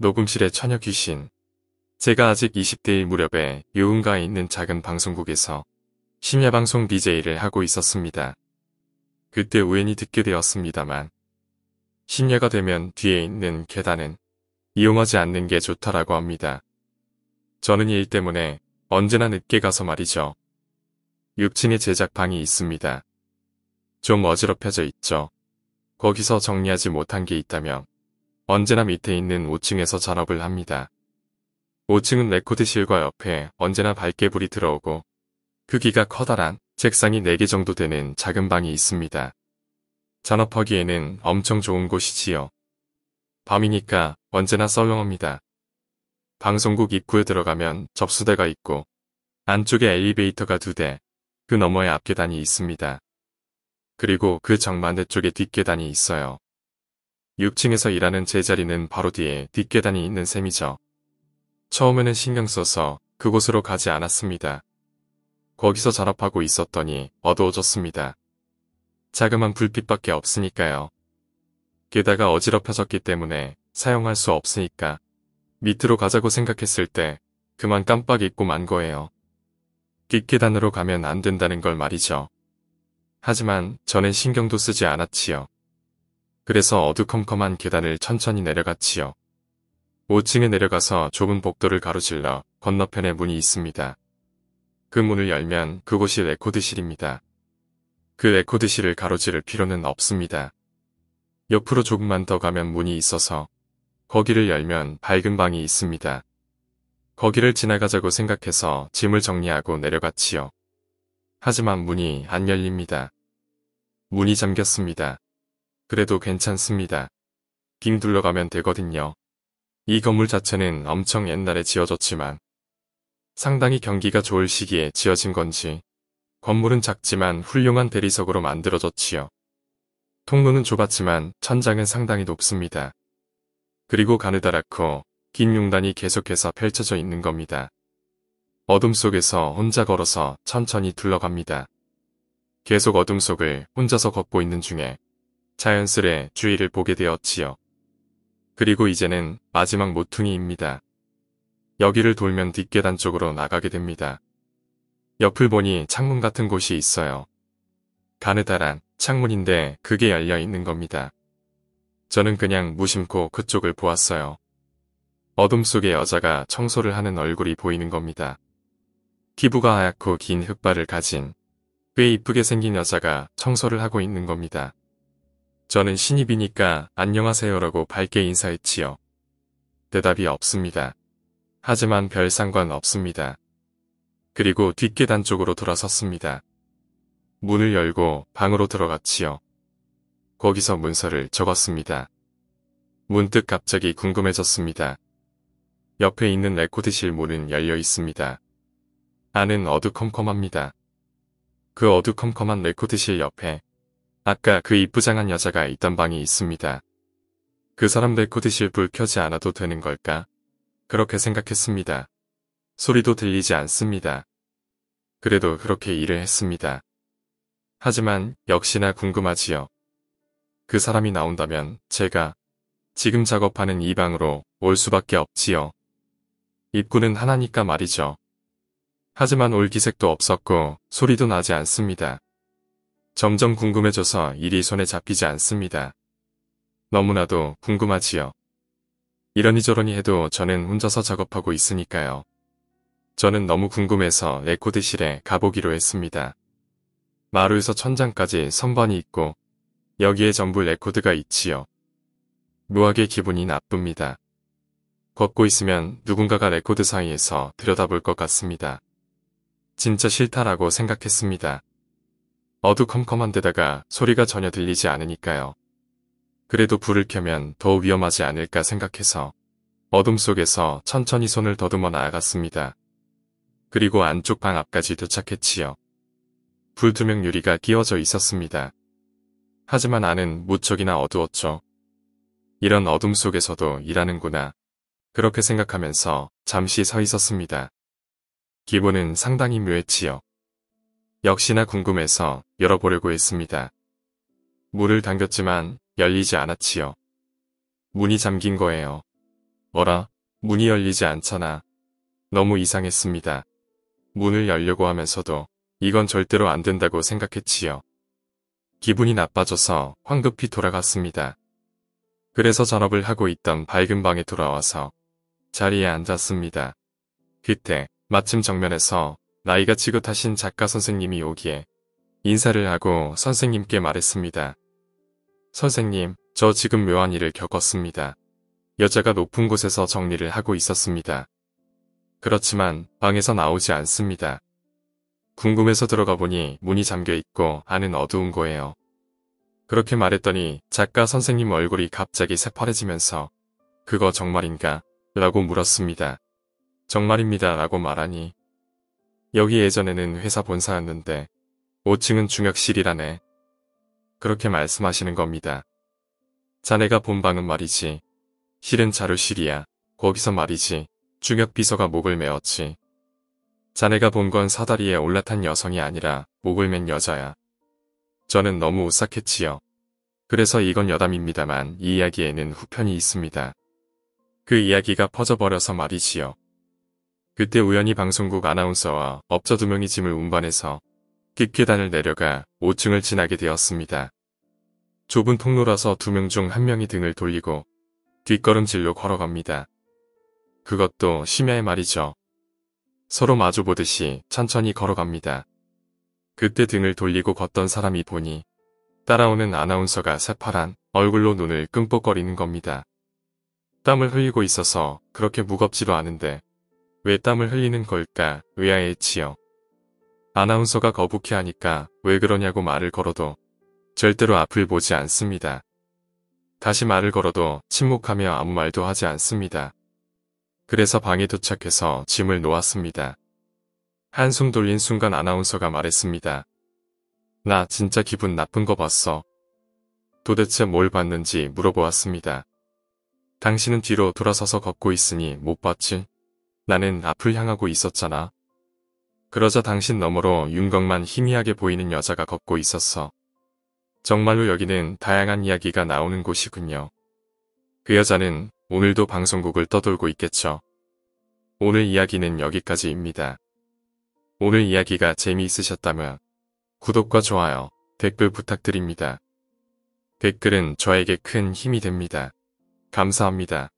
녹음실의 처녀 귀신. 제가 아직 20대일 무렵에 유흥가에 있는 작은 방송국에서 심야방송 DJ를 하고 있었습니다. 그때 우연히 듣게 되었습니다만 심야가 되면 뒤에 있는 계단은 이용하지 않는 게 좋다라고 합니다. 저는 이 일 때문에 언제나 늦게 가서 말이죠. 6층에 제작방이 있습니다. 좀 어지럽혀져 있죠. 거기서 정리하지 못한 게 있다면 언제나 밑에 있는 5층에서 작업을 합니다. 5층은 레코드실과 옆에 언제나 밝게 불이 들어오고 크기가 커다란 책상이 4개 정도 되는 작은 방이 있습니다. 작업하기에는 엄청 좋은 곳이지요. 밤이니까 언제나 썰렁합니다. 방송국 입구에 들어가면 접수대가 있고 안쪽에 엘리베이터가 2대, 그 너머에 앞계단이 있습니다. 그리고 그 정반대쪽에 뒷계단이 있어요. 6층에서 일하는 제 자리는 바로 뒤에 뒷계단이 있는 셈이죠. 처음에는 신경 써서 그곳으로 가지 않았습니다. 거기서 작업하고 있었더니 어두워졌습니다. 자그만 불빛밖에 없으니까요. 게다가 어지럽혀졌기 때문에 사용할 수 없으니까 밑으로 가자고 생각했을 때 그만 깜빡 잊고 만 거예요. 뒷계단으로 가면 안 된다는 걸 말이죠. 하지만 저는 신경도 쓰지 않았지요. 그래서 어두컴컴한 계단을 천천히 내려갔지요. 5층에 내려가서 좁은 복도를 가로질러 건너편에 문이 있습니다. 그 문을 열면 그곳이 레코드실입니다. 그 레코드실을 가로지를 필요는 없습니다. 옆으로 조금만 더 가면 문이 있어서 거기를 열면 밝은 방이 있습니다. 거기를 지나가자고 생각해서 짐을 정리하고 내려갔지요. 하지만 문이 안 열립니다. 문이 잠겼습니다. 그래도 괜찮습니다. 빙 둘러가면 되거든요. 이 건물 자체는 엄청 옛날에 지어졌지만 상당히 경기가 좋을 시기에 지어진 건지 건물은 작지만 훌륭한 대리석으로 만들어졌지요. 통로는 좁았지만 천장은 상당히 높습니다. 그리고 가느다랗고 긴 용단이 계속해서 펼쳐져 있는 겁니다. 어둠 속에서 혼자 걸어서 천천히 둘러갑니다. 계속 어둠 속을 혼자서 걷고 있는 중에 자연스레 주위를 보게 되었지요. 그리고 이제는 마지막 모퉁이입니다. 여기를 돌면 뒷계단 쪽으로 나가게 됩니다. 옆을 보니 창문 같은 곳이 있어요. 가느다란 창문인데 그게 열려 있는 겁니다. 저는 그냥 무심코 그쪽을 보았어요. 어둠 속에 여자가 청소를 하는 얼굴이 보이는 겁니다. 피부가 하얗고 긴 흑발을 가진 꽤 이쁘게 생긴 여자가 청소를 하고 있는 겁니다. 저는 신입이니까 안녕하세요라고 밝게 인사했지요. 대답이 없습니다. 하지만 별 상관 없습니다. 그리고 뒷계단 쪽으로 돌아섰습니다. 문을 열고 방으로 들어갔지요. 거기서 문서를 적었습니다. 문득 갑자기 궁금해졌습니다. 옆에 있는 레코드실 문은 열려 있습니다. 안은 어두컴컴합니다. 그 어두컴컴한 레코드실 옆에 아까 그 이쁘장한 여자가 있던 방이 있습니다. 그 사람 레코드실 불 켜지 않아도 되는 걸까? 그렇게 생각했습니다. 소리도 들리지 않습니다. 그래도 그렇게 일을 했습니다. 하지만 역시나 궁금하지요. 그 사람이 나온다면 제가 지금 작업하는 이 방으로 올 수밖에 없지요. 입구는 하나니까 말이죠. 하지만 올 기색도 없었고 소리도 나지 않습니다. 점점 궁금해져서 일이 손에 잡히지 않습니다. 너무나도 궁금하지요. 이러니 저러니 해도 저는 혼자서 작업하고 있으니까요. 저는 너무 궁금해서 레코드실에 가보기로 했습니다. 마루에서 천장까지 선반이 있고 여기에 전부 레코드가 있지요. 묘하게 기분이 나쁩니다. 걷고 있으면 누군가가 레코드 사이에서 들여다볼 것 같습니다. 진짜 싫다라고 생각했습니다. 어두컴컴한 데다가 소리가 전혀 들리지 않으니까요. 그래도 불을 켜면 더 위험하지 않을까 생각해서 어둠 속에서 천천히 손을 더듬어 나아갔습니다. 그리고 안쪽 방 앞까지 도착했지요. 불투명 유리가 끼워져 있었습니다. 하지만 안은 무척이나 어두웠죠. 이런 어둠 속에서도 일하는구나. 그렇게 생각하면서 잠시 서 있었습니다. 기분은 상당히 묘했지요. 역시나 궁금해서 열어보려고 했습니다. 문을 당겼지만 열리지 않았지요. 문이 잠긴 거예요. 어라, 문이 열리지 않잖아. 너무 이상했습니다. 문을 열려고 하면서도 이건 절대로 안 된다고 생각했지요. 기분이 나빠져서 황급히 돌아갔습니다. 그래서 전업을 하고 있던 밝은 방에 돌아와서 자리에 앉았습니다. 그때 마침 정면에서 나이가 지긋하신 작가 선생님이 오기에 인사를 하고 선생님께 말했습니다. 선생님, 저 지금 묘한 일을 겪었습니다. 여자가 높은 곳에서 정리를 하고 있었습니다. 그렇지만 방에서 나오지 않습니다. 궁금해서 들어가 보니 문이 잠겨 있고 안은 어두운 거예요. 그렇게 말했더니 작가 선생님 얼굴이 갑자기 새파래지면서 그거 정말인가? 라고 물었습니다. 정말입니다 라고 말하니 여기 예전에는 회사 본사였는데 5층은 중역실이라네. 그렇게 말씀하시는 겁니다. 자네가 본 방은 말이지. 실은 자료실이야. 거기서 말이지. 중역 비서가 목을 메었지. 자네가 본 건 사다리에 올라탄 여성이 아니라 목을 맨 여자야. 저는 너무 오싹했지요. 그래서 이건 여담입니다만 이 이야기에는 후편이 있습니다. 그 이야기가 퍼져버려서 말이지요. 그때 우연히 방송국 아나운서와 업자 2명이 짐을 운반해서 깃계단을 내려가 5층을 지나게 되었습니다. 좁은 통로라서 2명 중 1명이 등을 돌리고 뒷걸음질로 걸어갑니다. 그것도 심야에 말이죠. 서로 마주보듯이 천천히 걸어갑니다. 그때 등을 돌리고 걷던 사람이 보니 따라오는 아나운서가 새파란 얼굴로 눈을 끔뻑거리는 겁니다. 땀을 흘리고 있어서 그렇게 무겁지도 않은데 왜 땀을 흘리는 걸까 의아해했지요. 아나운서가 거북해하니까 왜 그러냐고 말을 걸어도 절대로 앞을 보지 않습니다. 다시 말을 걸어도 침묵하며 아무 말도 하지 않습니다. 그래서 방에 도착해서 짐을 놓았습니다. 한숨 돌린 순간 아나운서가 말했습니다. 나 진짜 기분 나쁜 거 봤어. 도대체 뭘 봤는지 물어보았습니다. 당신은 뒤로 돌아서서 걷고 있으니 못 봤지? 나는 앞을 향하고 있었잖아. 그러자 당신 너머로 윤곽만 희미하게 보이는 여자가 걷고 있었어. 정말로 여기는 다양한 이야기가 나오는 곳이군요. 그 여자는 오늘도 방송국을 떠돌고 있겠죠. 오늘 이야기는 여기까지입니다. 오늘 이야기가 재미있으셨다면 구독과 좋아요, 댓글 부탁드립니다. 댓글은 저에게 큰 힘이 됩니다. 감사합니다.